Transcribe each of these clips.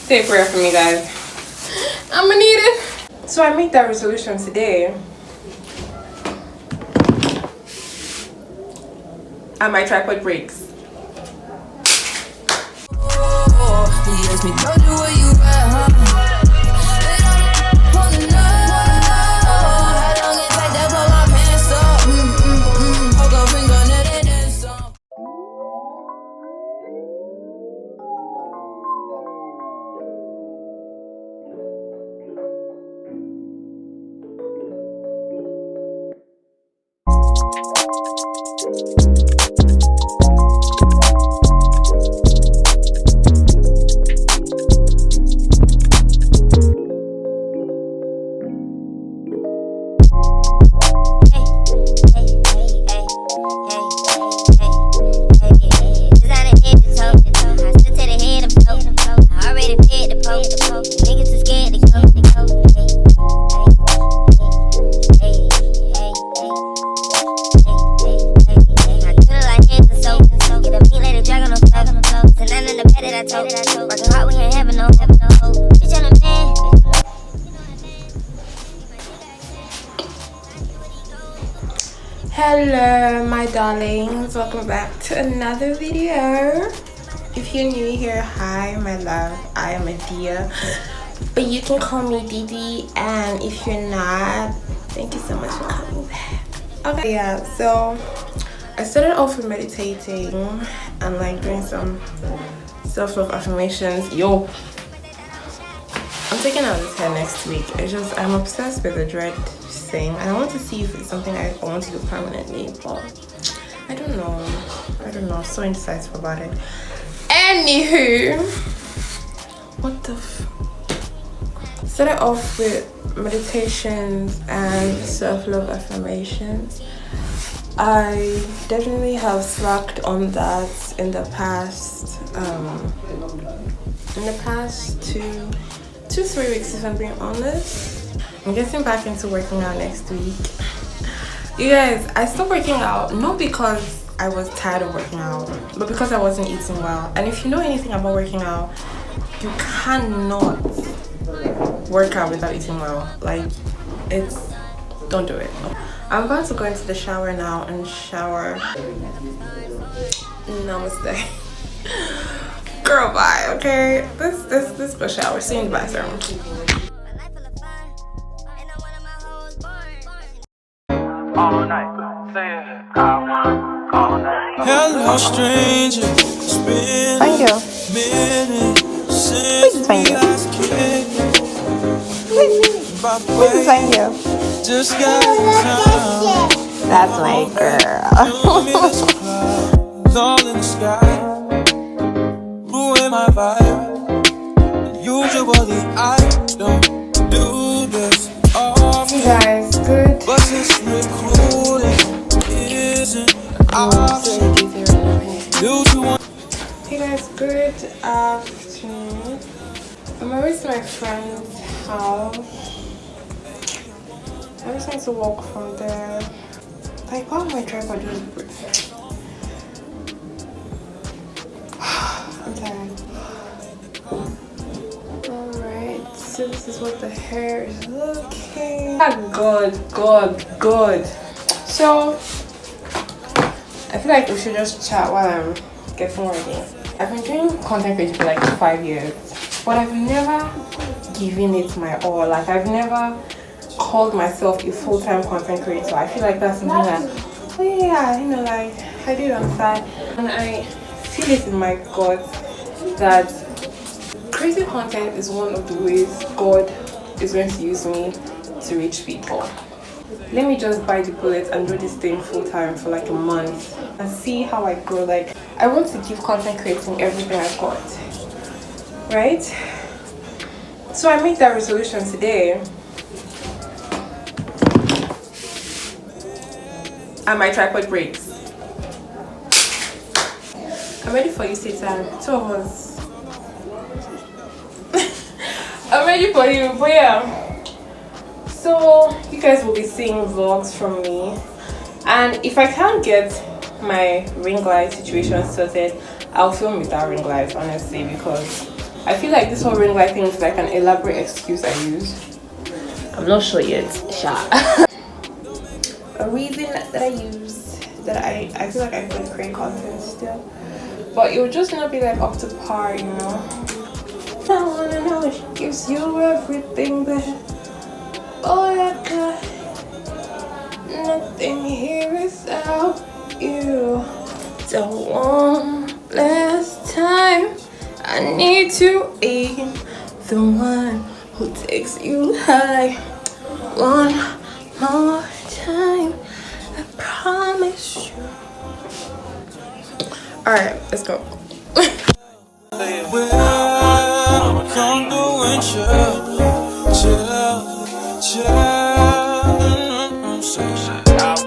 Say a prayer for me, guys. I'm gonna need it. So I made that resolution today. And my tripod breaks. Hello my darlings, welcome back to another video. If you're new here, hi my love, I am Adiah, but you can call me Didi, and if you're not, thank you so much for coming back. Okay, yeah, so I started off with meditating and like doing some self-love affirmations. Yo, I'm taking out this hair next week. I'm obsessed with the dread thing, and I want to see if it's something I want to do permanently, but I don't know. I'm so indecisive about it. Anywho, what the started off with meditations and self-love affirmations. I definitely have slacked on that in the past 2-3 weeks, if I'm being honest. I'm getting back into working out next week. You guys, I stopped working out not because I was tired of working out, but because I wasn't eating well. And if you know anything about working out, you cannot work out without eating well. Like, don't do it. I'm about to go into the shower now and shower. Namaste. Girl, bye, okay? Let's go shower. See you in the bathroom. All night, say it, I want all night. Hello, stranger. Thank you. Please, thank you. Please, thank you. Just got time. That's my girl. All in the sky, ruin my vibe. Usually I don't do this often. You guys, good. But this recruiting isn't an option. Hey guys, good afternoon. I'm always at my friend's house. I just need to walk from there. Like, why am I tripod doing this? I'm tired. Alright, so this is what the hair is looking. Good. So, I feel like we should just chat while I'm getting ready. I've been doing content creation for like 5 years, but I've never given it my all. Like, I've never called myself a full-time content creator. I feel like that's something that, oh yeah, you know, like I do it on the side, and I feel it in my gut that creating content is one of the ways God is going to use me to reach people. Let me just bite the bullet and do this thing full-time for like a month and see how I grow. Like, I want to give content creating everything I've got, right? So I made that resolution today. And my tripod breaks. I'm ready for you, Satan. 2 of us. I'm ready for you, but yeah. So you guys will be seeing vlogs from me, and if I can't get my ring light situation sorted, I'll film without ring light, honestly, because I feel like this whole ring light thing is like an elaborate excuse I use. I'm not sure yet. A reason that I use that I feel like I could create content still, but it would just not be like up to par, you know. I wanna know if she gives you everything, but all I got, nothing here without you. So one last time, I need to be the one who takes you high. One more time, I promise you. Alright, let's go. I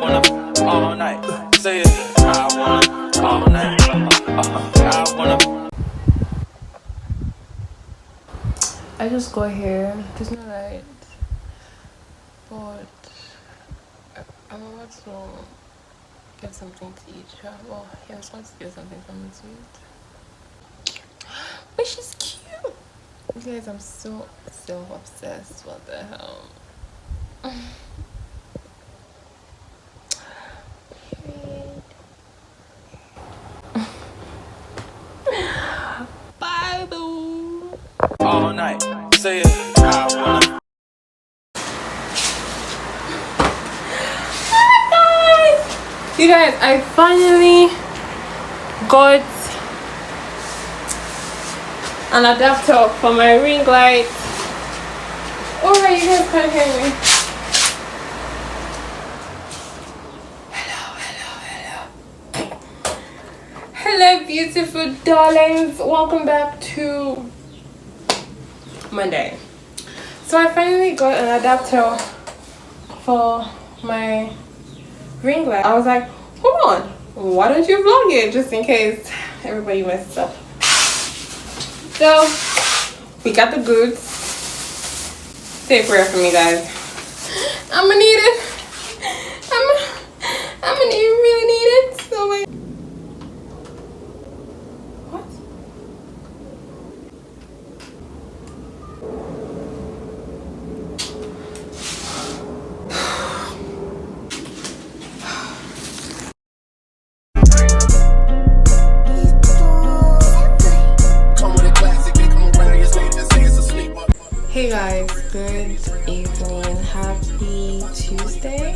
wanna all night. Say it. I wanna all night. I wanna. I just got here. There's no light, but I'm about to get something to eat. Well, yeah, I was going to get something from me to eat. But she's cute. You guys, I'm so obsessed. What the hell? Bye, boo. All night. Say it. I wanna. You guys, I finally got an adapter for my ring light. Alright, you guys can't hear me. Hello, beautiful darlings. Welcome back to Monday. So I finally got an adapter for my ring light. I was like, hold on, why don't you vlog it just in case everybody messes up. So we got the goods. Say a prayer for me, guys. I'm gonna need it. I'm gonna really need it. So wait. What? Hey guys, good evening. Happy Tuesday,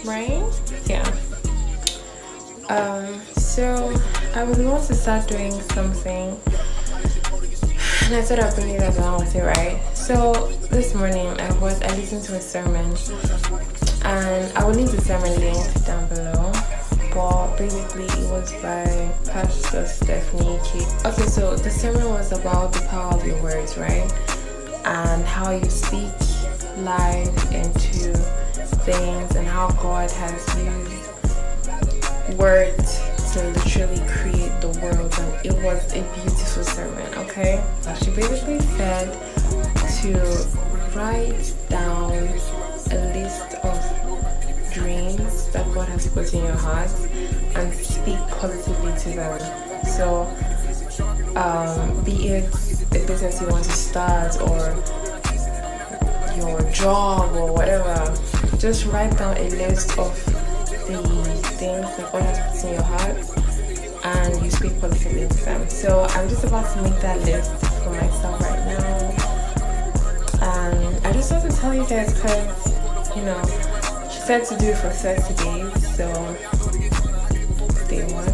right? Yeah. So I was about to start doing something and I thought I'd bring you guys along with it, right? So this morning I listened to a sermon, and I will leave the sermon link down below. But basically it was by Pastor Stephanie K. Okay, so the sermon was about the power of your words, right? And how you speak life into things, and how God has used words to literally create the world. And it was a beautiful sermon, okay? She basically said to write down a list of dreams that God has put in your heart and speak positively to them. So be it a business you want to start or your job or whatever, just write down a list of the things that God has put in your heart and you speak positively to them. So I'm just about to make that list for myself right now, and I just want to tell you guys because, you know, she said to do it for 30 days, so day one,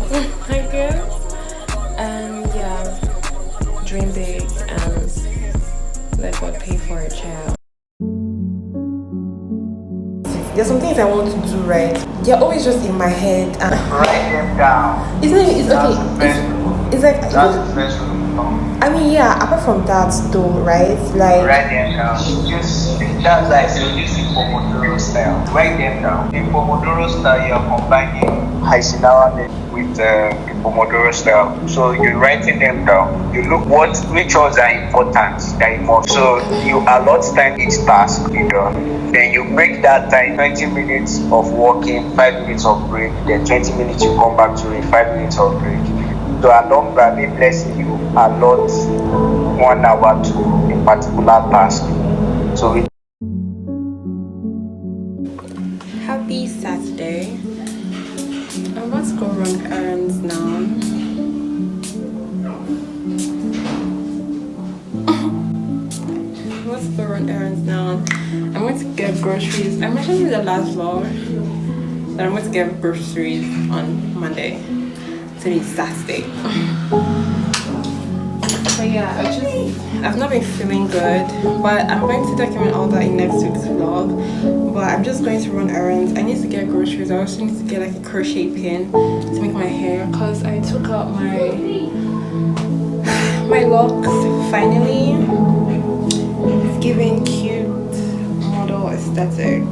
I guess. And yeah, dream big and let God pay for a child. There's some things I want to do, right? They're always just in my head and write them down. it's okay. It's like, That's the first rule. I mean, yeah, apart from that though, right? Like, Write them down. Just that's like this is Pomodoro style. Write them down. In Pomodoro style, you're combining Haisinawa with the Pomodoro style. So you're writing them down. You look which ones are important. So you allot time each task you do. Then you break that time, 20 minutes of walking, 5 minutes of break, then 20 minutes you come back to it, 5 minutes of break. So along that, maybe let's say you allot 1 hour to a particular task. So it Happy Saturday. I'm about to go run errands now. Let's go run errands now. I'm going to get groceries. I mentioned in the last vlog that I'm going to get groceries on Monday. Today's Saturday. So yeah, I've not been feeling good, but I'm going to document all that in next week's vlog. But I'm just going to run errands. I need to get groceries. I also need to get like a crochet pin to make my hair, because I took out my locks finally. It's giving cute model aesthetic.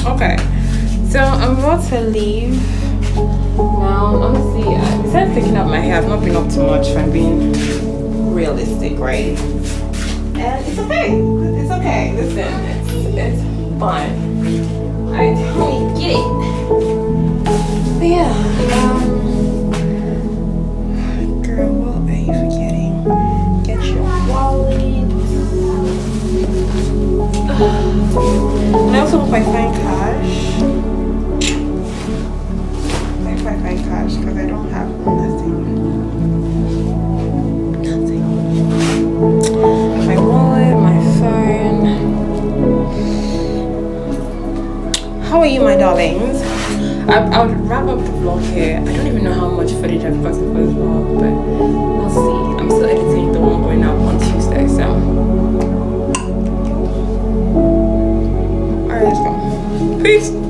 Okay, so I'm about to leave now. Honestly, besides picking up my hair, I've not been up too much if I'm being realistic, right? And it's okay. It's okay. Listen, it's fun. I totally get it. But yeah, girl, what are you forgetting? Get your wallet. And I also hope I find cash. If I find cash, because I don't have nothing. My wallet, my phone. How are you, my darlings? I'll wrap up the vlog here. I don't even know how much footage I've gotten for this vlog, but we'll see. I'm still editing the one going out on Tuesday, so. Alright, let's go. Peace.